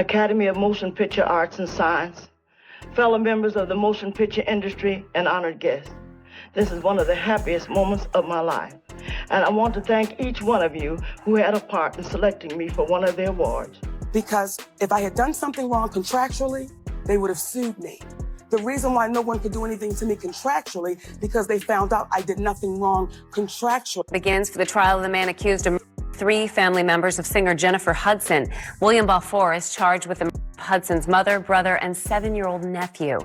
Academy of Motion Picture Arts and Science, fellow members of the motion picture industry, and honored guests. This is one of the happiest moments of my life, and I want to thank each one of you who had a part in selecting me for one of the awards. Because if I had done something wrong contractually, they would have sued me. The reason why no one could do anything to me contractually, because they found out I did nothing wrong contractually. Begins for the trial of the man accused of 3 family members of singer Jennifer Hudson. William Balfour is charged with the murder of Hudson's mother, brother, and 7-year-old nephew.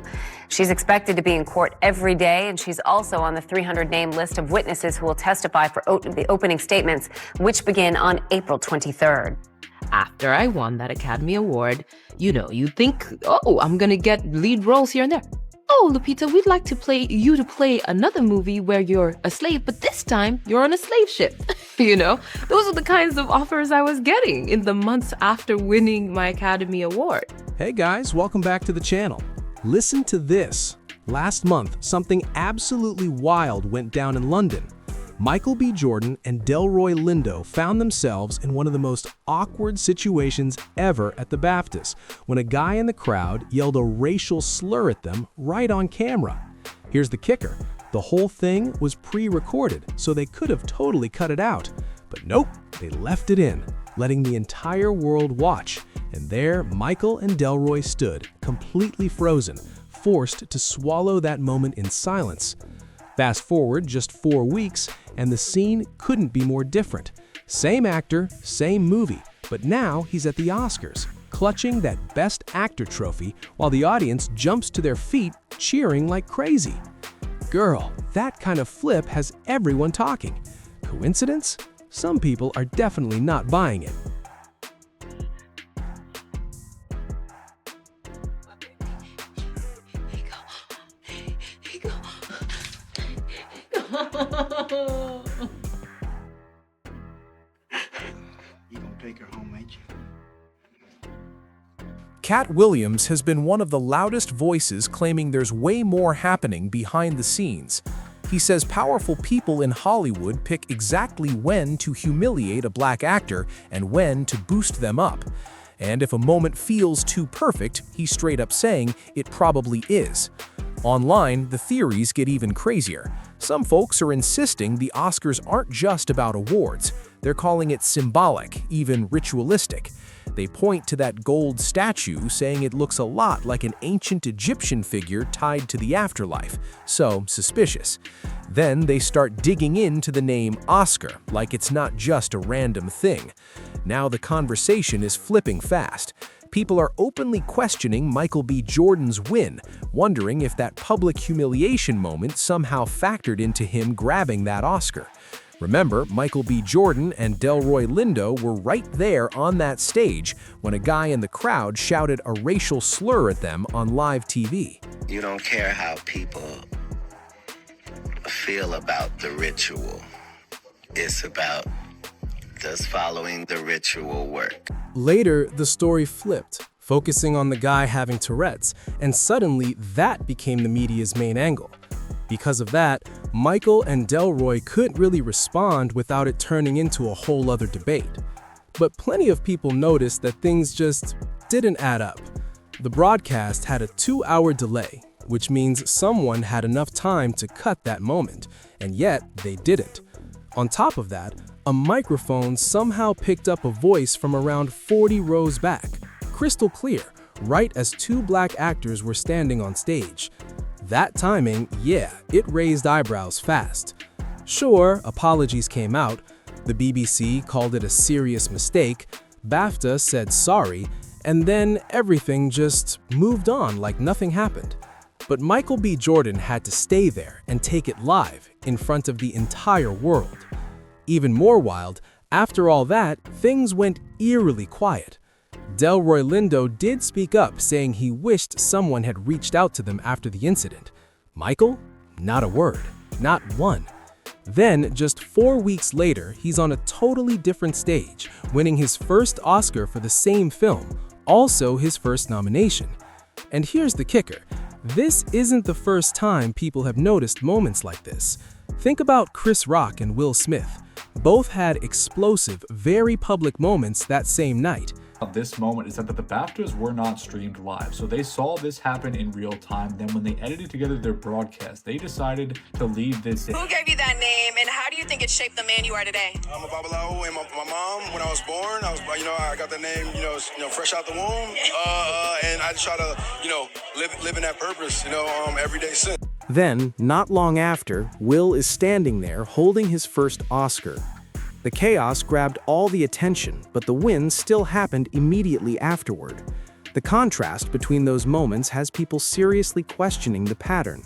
She's expected to be in court every day, and she's also on the 300-name list of witnesses who will testify for the opening statements, which begin on April 23rd. After I won that Academy Award, you think, oh, I'm gonna get lead roles here and there. Oh, Lupita, we'd like to play another movie where you're a slave, but this time you're on a slave ship. Those are the kinds of offers I was getting in the months after winning my Academy Award. Hey guys, welcome back to the channel. Listen to this. Last month, something absolutely wild went down in London. Michael B. Jordan and Delroy Lindo found themselves in one of the most awkward situations ever at the BAFTAs, when a guy in the crowd yelled a racial slur at them right on camera. Here's the kicker. The whole thing was pre-recorded, so they could have totally cut it out. But nope, they left it in, letting the entire world watch. And there, Michael and Delroy stood, completely frozen, forced to swallow that moment in silence. Fast forward just 4 weeks, and the scene couldn't be more different. Same actor, same movie, but now he's at the Oscars, clutching that Best Actor trophy while the audience jumps to their feet, cheering like crazy. Girl, that kind of flip has everyone talking. Coincidence? Some people are definitely not buying it. You gonna take her home, ain't you? Katt Williams has been one of the loudest voices claiming there's way more happening behind the scenes. He says powerful people in Hollywood pick exactly when to humiliate a black actor and when to boost them up. And if a moment feels too perfect, he's straight up saying it probably is. Online, the theories get even crazier. Some folks are insisting the Oscars aren't just about awards. They're calling it symbolic, even ritualistic. They point to that gold statue, saying it looks a lot like an ancient Egyptian figure tied to the afterlife, so suspicious. Then they start digging into the name Oscar, like it's not just a random thing. Now the conversation is flipping fast. People are openly questioning Michael B. Jordan's win, wondering if that public humiliation moment somehow factored into him grabbing that Oscar. Remember, Michael B. Jordan and Delroy Lindo were right there on that stage when a guy in the crowd shouted a racial slur at them on live TV. You don't care how people feel about the ritual. It's about does following the ritual work. Later, the story flipped, focusing on the guy having Tourette's, and suddenly that became the media's main angle. Because of that, Michael and Delroy couldn't really respond without it turning into a whole other debate. But plenty of people noticed that things just didn't add up. The broadcast had a 2-hour delay, which means someone had enough time to cut that moment, and yet they didn't. On top of that, a microphone somehow picked up a voice from around 40 rows back, crystal clear, right as 2 black actors were standing on stage. That timing, yeah, it raised eyebrows fast. Sure, apologies came out, the BBC called it a serious mistake, BAFTA said sorry, and then everything just moved on like nothing happened. But Michael B. Jordan had to stay there and take it live in front of the entire world. Even more wild, after all that, things went eerily quiet. Delroy Lindo did speak up, saying he wished someone had reached out to them after the incident. Michael? Not a word. Not one. Then, just 4 weeks later, he's on a totally different stage, winning his first Oscar for the same film, also his first nomination. And here's the kicker. This isn't the first time people have noticed moments like this. Think about Chris Rock and Will Smith. Both had explosive, very public moments that same night. This moment is that the BAFTAs were not streamed live, so they saw this happen in real time. Then when they edited together their broadcast, they decided to leave this in. Who gave you that name, and how do you think it shaped the man you are today? I'm a Babalawo, and my mom, when I was born, I got the name, fresh out the womb, and I just try to, live in that purpose, every day since. Then, not long after, Will is standing there holding his first Oscar. The chaos grabbed all the attention, but the win still happened immediately afterward. The contrast between those moments has people seriously questioning the pattern.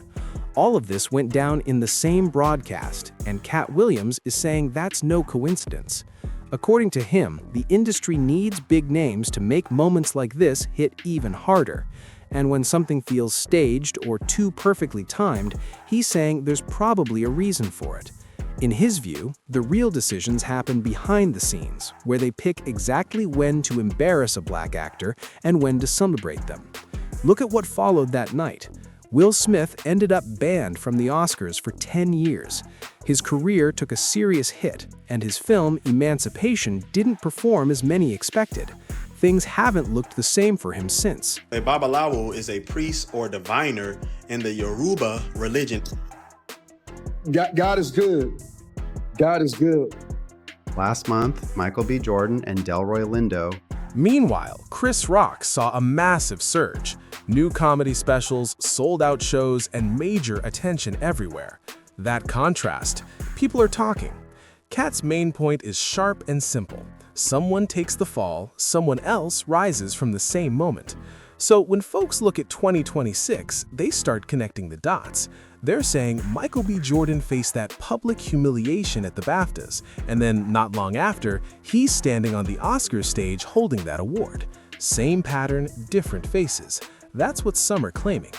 All of this went down in the same broadcast, and Katt Williams is saying that's no coincidence. According to him, the industry needs big names to make moments like this hit even harder. And when something feels staged or too perfectly timed, he's saying there's probably a reason for it. In his view, the real decisions happen behind the scenes, where they pick exactly when to embarrass a black actor and when to celebrate them. Look at what followed that night. Will Smith ended up banned from the Oscars for 10 years. His career took a serious hit, and his film, Emancipation, didn't perform as many expected. Things haven't looked the same for him since. A Babalawo is a priest or diviner in the Yoruba religion. God is good. God is good. Last month, Michael B. Jordan and Delroy Lindo. Meanwhile, Chris Rock saw a massive surge. New comedy specials, sold-out shows, and major attention everywhere. That contrast, people are talking. Katt's main point is sharp and simple. Someone takes the fall, someone else rises from the same moment. So when folks look at 2026, they start connecting the dots. They're saying Michael B. Jordan faced that public humiliation at the BAFTAs, and then not long after, he's standing on the Oscars stage holding that award. Same pattern, different faces. That's what some are claiming.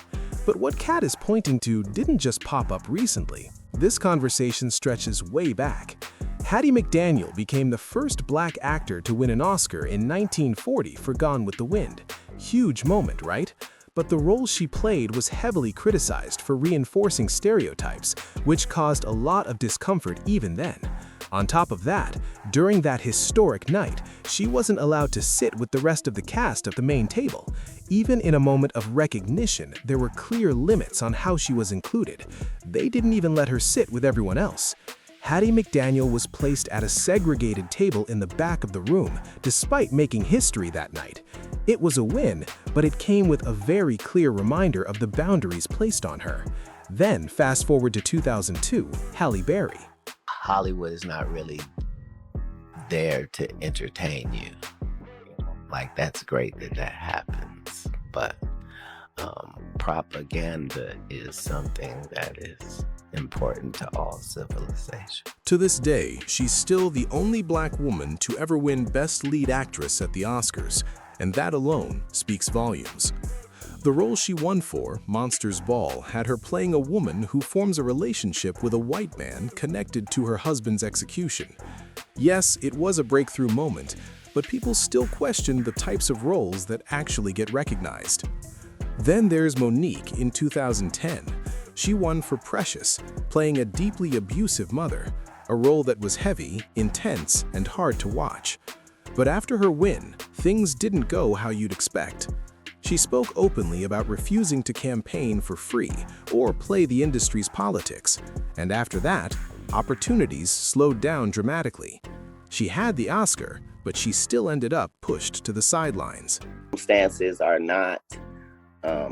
But what Katt is pointing to didn't just pop up recently. This conversation stretches way back. Hattie McDaniel became the first black actor to win an Oscar in 1940 for Gone with the Wind. Huge moment, right? But the role she played was heavily criticized for reinforcing stereotypes, which caused a lot of discomfort even then. On top of that, during that historic night, she wasn't allowed to sit with the rest of the cast at the main table. Even in a moment of recognition, there were clear limits on how she was included. They didn't even let her sit with everyone else. Hattie McDaniel was placed at a segregated table in the back of the room, despite making history that night. It was a win, but it came with a very clear reminder of the boundaries placed on her. Then, fast forward to 2002, Halle Berry. Hollywood is not really there to entertain you. Like, that's great that happens, but propaganda is something that is important to all civilization. To this day, she's still the only black woman to ever win Best Lead Actress at the Oscars, and that alone speaks volumes. The role she won for, Monsters Ball, had her playing a woman who forms a relationship with a white man connected to her husband's execution. Yes, it was a breakthrough moment, but people still question the types of roles that actually get recognized. Then there's Monique in 2010. She won for Precious, playing a deeply abusive mother, a role that was heavy, intense, and hard to watch. But after her win, things didn't go how you'd expect. She spoke openly about refusing to campaign for free or play the industry's politics, and after that, opportunities slowed down dramatically. She had the Oscar, but she still ended up pushed to the sidelines. Circumstances are not,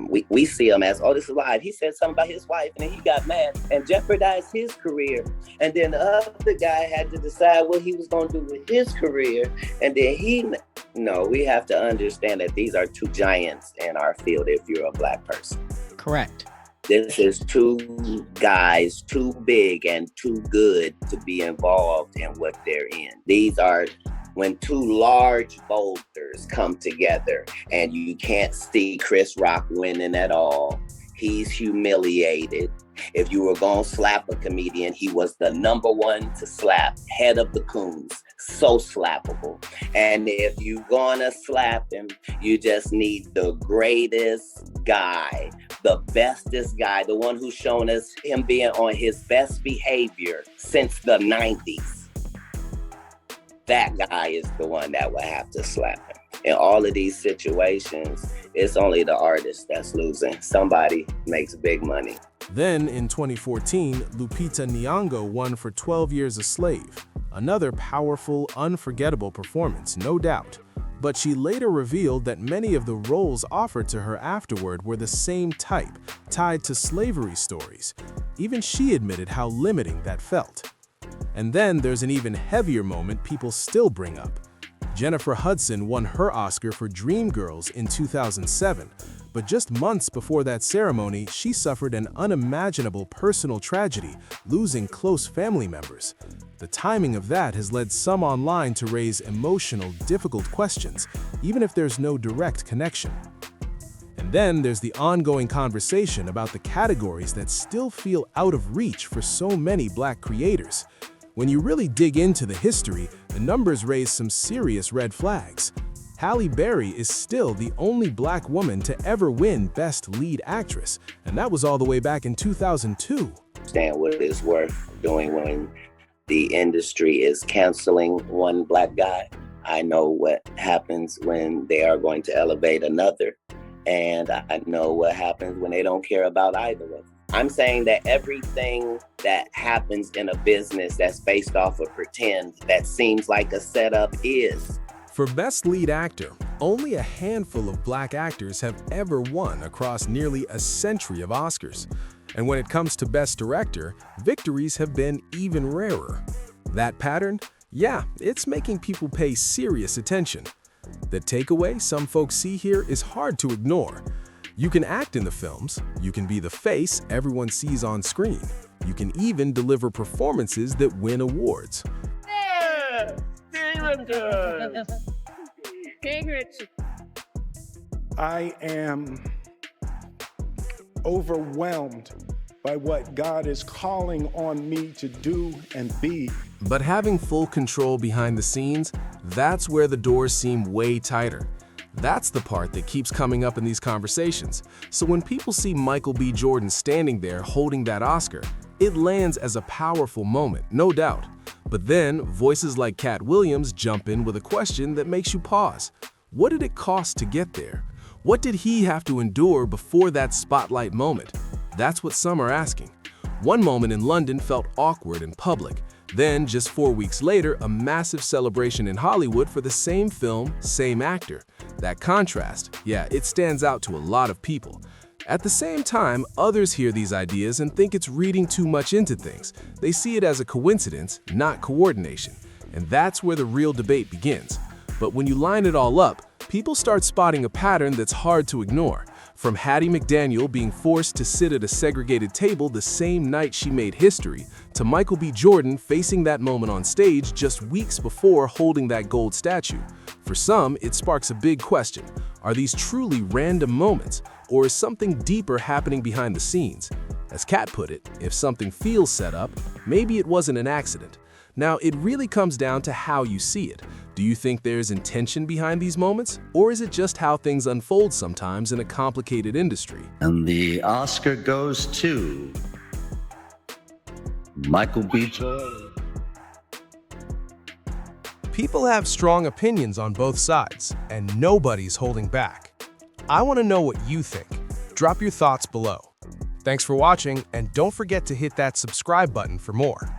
we see them as, oh, this is live. He said something about his wife and then he got mad and jeopardized his career. And then the other guy had to decide what he was going to do with his career. And then no, we have to understand that these are two giants in our field if you're a black person. Correct. This is two guys, too big and too good to be involved in what they're in. These are when two large boulders come together and you can't see Chris Rock winning at all. He's humiliated. If you were going to slap a comedian, he was the number one to slap, head of the coons, so slappable. And if you're going to slap him, you just need the greatest guy, the bestest guy, the one who's shown us him being on his best behavior since the 90s. That guy is the one that will have to slap him. In all of these situations, it's only the artist that's losing. Somebody makes big money. Then, in 2014, Lupita Nyong'o won for 12 Years a Slave. Another powerful, unforgettable performance, no doubt. But she later revealed that many of the roles offered to her afterward were the same type, tied to slavery stories. Even she admitted how limiting that felt. And then there's an even heavier moment people still bring up. Jennifer Hudson won her Oscar for Dreamgirls in 2007, but just months before that ceremony, she suffered an unimaginable personal tragedy, losing close family members. The timing of that has led some online to raise emotional, difficult questions, even if there's no direct connection. And then there's the ongoing conversation about the categories that still feel out of reach for so many Black creators. When you really dig into the history, the numbers raise some serious red flags. Halle Berry is still the only Black woman to ever win Best Lead Actress, and that was all the way back in 2002. Understand what it's worth doing when the industry is canceling one Black guy. I know what happens when they are going to elevate another, and I know what happens when they don't care about either of them. I'm saying that everything that happens in a business that's based off of pretend, that seems like a setup, is. For Best Lead Actor, only a handful of Black actors have ever won across nearly a century of Oscars. And when it comes to Best Director, victories have been even rarer. That pattern? Yeah, it's making people pay serious attention. The takeaway some folks see here is hard to ignore. You can act in the films, you can be the face everyone sees on screen, you can even deliver performances that win awards. I am overwhelmed by what God is calling on me to do and be. But having full control behind the scenes, that's where the doors seem way tighter. That's the part that keeps coming up in these conversations. So when people see Michael B. Jordan standing there holding that Oscar, it lands as a powerful moment, no doubt. But then, voices like Katt Williams jump in with a question that makes you pause. What did it cost to get there? What did he have to endure before that spotlight moment? That's what some are asking. One moment in London felt awkward in public. Then, just 4 weeks later, a massive celebration in Hollywood for the same film, same actor. That contrast, yeah, it stands out to a lot of people. At the same time, others hear these ideas and think it's reading too much into things. They see it as a coincidence, not coordination. And that's where the real debate begins. But when you line it all up, people start spotting a pattern that's hard to ignore. From Hattie McDaniel being forced to sit at a segregated table the same night she made history, to Michael B. Jordan facing that moment on stage just weeks before holding that gold statue. For some, it sparks a big question. Are these truly random moments, or is something deeper happening behind the scenes? As Katt put it, if something feels set up, maybe it wasn't an accident. Now, it really comes down to how you see it. Do you think there's intention behind these moments, or is it just how things unfold sometimes in a complicated industry? And the Oscar goes to Michael B. Jordan. People have strong opinions on both sides, and nobody's holding back. I want to know what you think. Drop your thoughts below. Thanks for watching, and don't forget to hit that subscribe button for more.